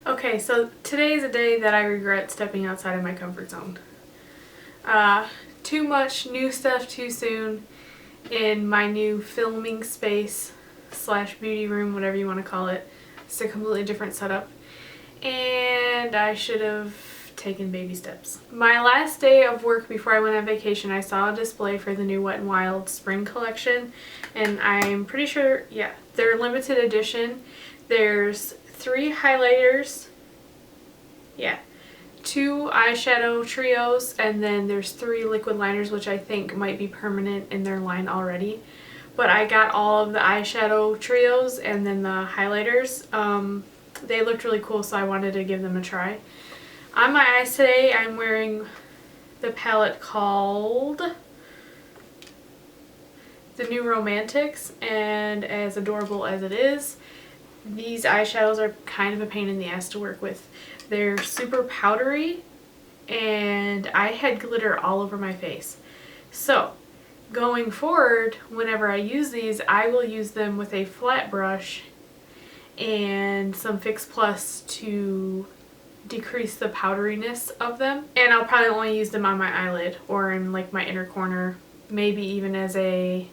Okay, so today is a day that I regret stepping outside of my comfort zone. Too much new stuff too soon in my new filming space slash beauty room, whatever you want to call it. It's a completely different setup. And I should have taken baby steps. My last day of work before I went on vacation, I saw a display for the new WetnWild spring collection. And I'm pretty sure, yeah, they're limited edition. There's 3 highlighters, 2 eyeshadow trios, and then there's 3 liquid liners, which I think might be permanent in their line already. But I got all of the eyeshadow trios and then the highlighters. They looked really cool, so I wanted to give them a try. On my eyes today, I'm wearing the palette called The New Romantics, and as adorable as it is, these eyeshadows are kind of a pain in the ass to work with. They're super powdery, and I had glitter all over my face. So, going forward, whenever I use these, I will use them with a flat brush and some Fix Plus to decrease the powderiness of them. And I'll probably only use them on my eyelid or in like my inner corner, maybe even as a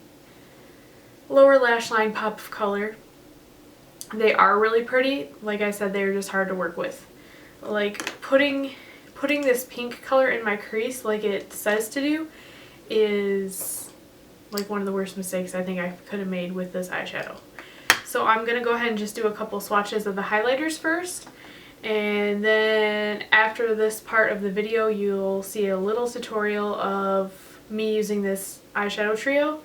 lower lash line pop of color. They are really pretty. Like I said, they're just hard to work with. Like putting this pink color in my crease like it says to do is like one of the worst mistakes I think I could have made with this eyeshadow. So I'm going to go ahead and just do a couple swatches of the highlighters first. And then after this part of the video, you'll see a little tutorial of me using this eyeshadow trio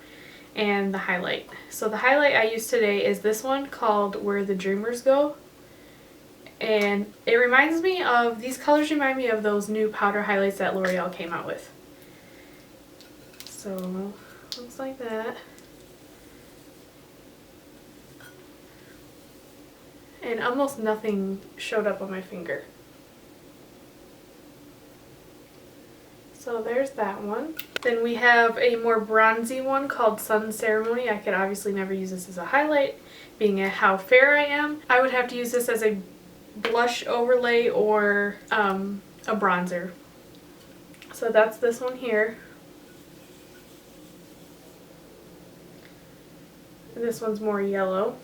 and the highlight. So the highlight I used today is this one called Where the Dreamers Go. And it reminds me of, these colors remind me of those new powder highlights that L'Oreal came out with. So, looks like that. And almost nothing showed up on my finger. So there's that one. Then we have a more bronzy one called Sun Ceremony. I could obviously never use this as a highlight, being at how fair I am. I would have to use this as a blush overlay or a bronzer. So that's this one here. And this one's more yellow.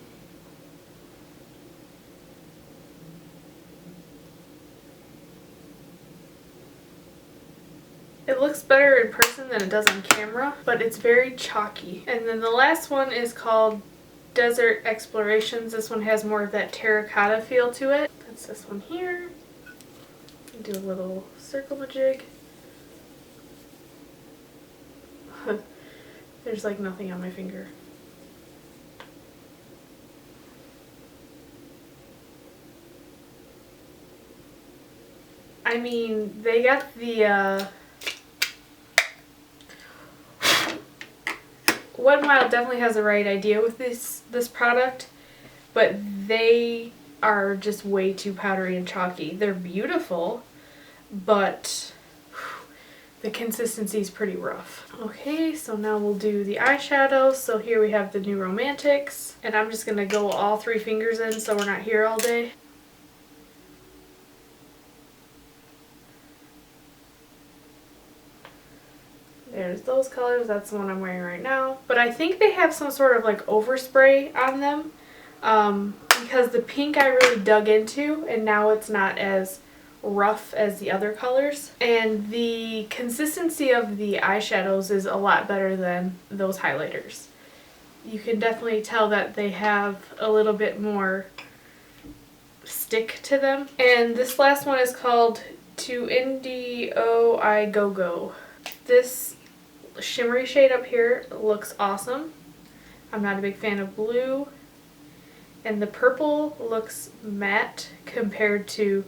It looks better in person than it does on camera, but it's very chalky. And then the last one is called Desert Explorations. This one has more of that terracotta feel to it. That's this one here. Do a little circle majig. There's like nothing on my finger. I mean, they got the WetnWild definitely has the right idea with this product, but they are just way too powdery and chalky. They're beautiful, but the consistency is pretty rough. Okay, so now we'll do the eyeshadows. So here we have the New Romantics, and I'm just gonna go all 3 fingers in so we're not here all day. There's those colors. That's the one I'm wearing right now. But I think they have some sort of like overspray on them because the pink I really dug into, and now it's not as rough as the other colors. And the consistency of the eyeshadows is a lot better than those highlighters. You can definitely tell that they have a little bit more stick to them. And this last one is called To Indio I Go Go. This shimmery shade up here looks awesome. I'm not a big fan of blue, and the purple looks matte compared to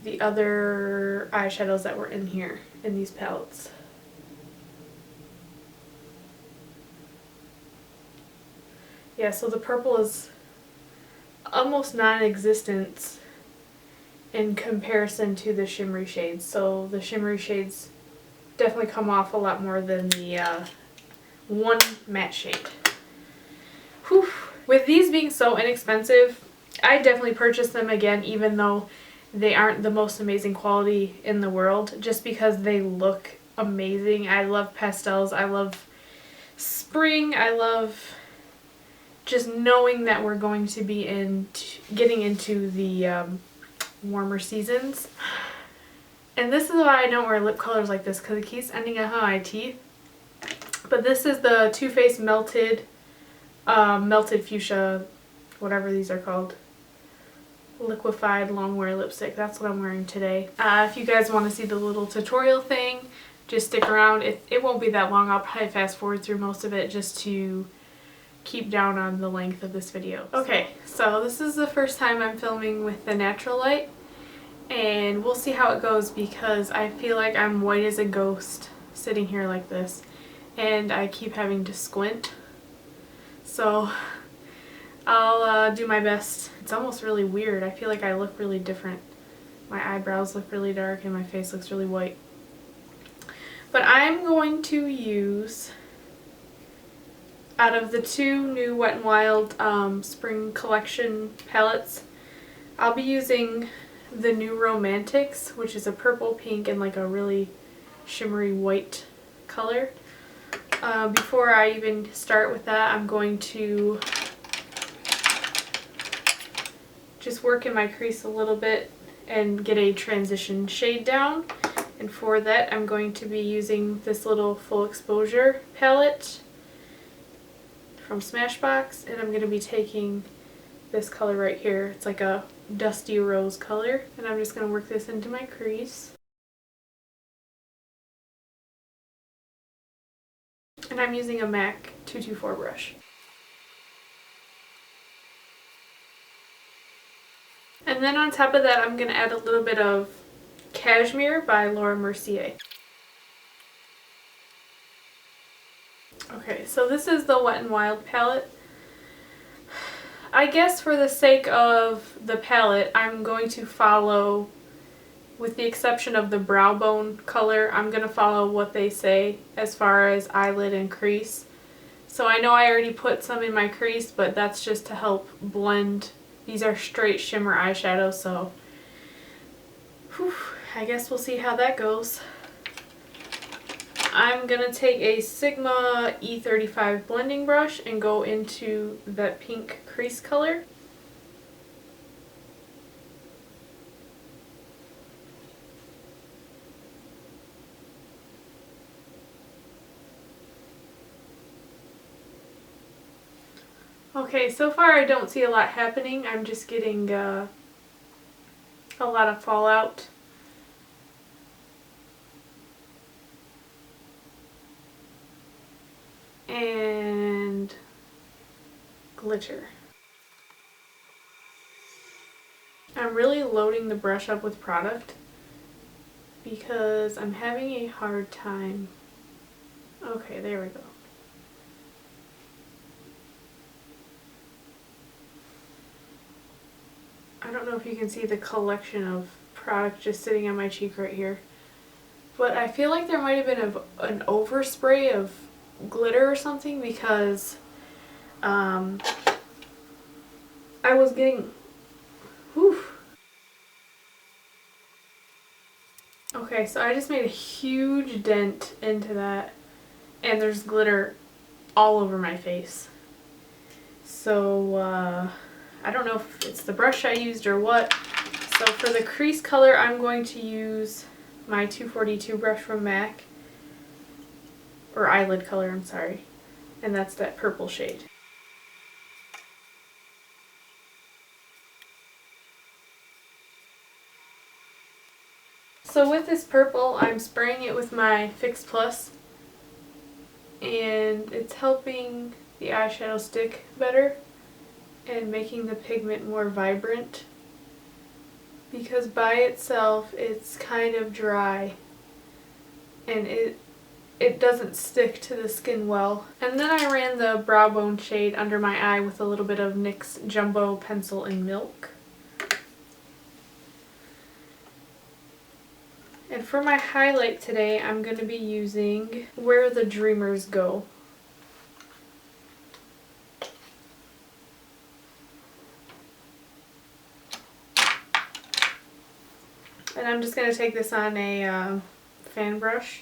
the other eyeshadows that were in here in these palettes. Yeah, so the purple is almost non-existent in comparison to the shimmery shades. So the shimmery shades definitely come off a lot more than the one matte shade. Whew. With these being so inexpensive, I definitely purchase them again, even though they aren't the most amazing quality in the world, just because they look amazing. I love pastels. I love spring. I love just knowing that we're going to be getting into the warmer seasons. And this is why I don't wear lip colors like this, because it keeps ending up on my teeth. But this is the Too Faced melted fuchsia, whatever these are called, liquefied longwear lipstick. That's what I'm wearing today. If you guys want to see the little tutorial thing, just stick around. It won't be that long. I'll probably fast forward through most of it just to keep down on the length of this video. Okay, so this is the first time I'm filming with the natural light, and we'll see how it goes, because I feel like I'm white as a ghost sitting here like this, and I keep having to squint. So I'll do my best. It's almost really weird. I feel like I look really different. My eyebrows look really dark and my face looks really white. But I'm going to use, out of the two new Wet n Wild Spring Collection palettes, I'll be using the new Romantics, which is a purple, pink, and like a really shimmery white color. Before I even start with that, I'm going to just work in my crease a little bit and get a transition shade down. And for that, I'm going to be using this little full exposure palette from Smashbox, and I'm going to be taking this color right here. It's like a dusty rose color, and I'm just going to work this into my crease. And I'm using a MAC 224 brush. And then on top of that, I'm going to add a little bit of Cashmere by Laura Mercier. Okay, so this is the Wet n Wild palette. I guess for the sake of the palette, I'm going to follow, with the exception of the brow bone color, I'm going to follow what they say as far as eyelid and crease. So I know I already put some in my crease, but that's just to help blend. These are straight shimmer eyeshadows, so whew, I guess we'll see how that goes. I'm going to take a Sigma E35 blending brush and go into that pink crease color. Okay, so far I don't see a lot happening. I'm just getting a lot of fallout. And glitter. I'm really loading the brush up with product because I'm having a hard time. Okay, there we go. I don't know if you can see the collection of product just sitting on my cheek right here, but I feel like there might have been an overspray of glitter or something, because I was getting, whew. Okay, so I just made a huge dent into that, and there's glitter all over my face. So I don't know if it's the brush I used or what. So for the crease color, I'm going to use my 242 brush from MAC. Or eyelid color, I'm sorry. And that's that purple shade. So with this purple, I'm spraying it with my Fix Plus. And it's helping the eyeshadow stick better and making the pigment more vibrant. Because by itself, it's kind of dry. And it doesn't stick to the skin well. And then I ran the brow bone shade under my eye with a little bit of NYX Jumbo Pencil in Milk. And for my highlight today, I'm going to be using Where the Dreamers Go. And I'm just going to take this on a fan brush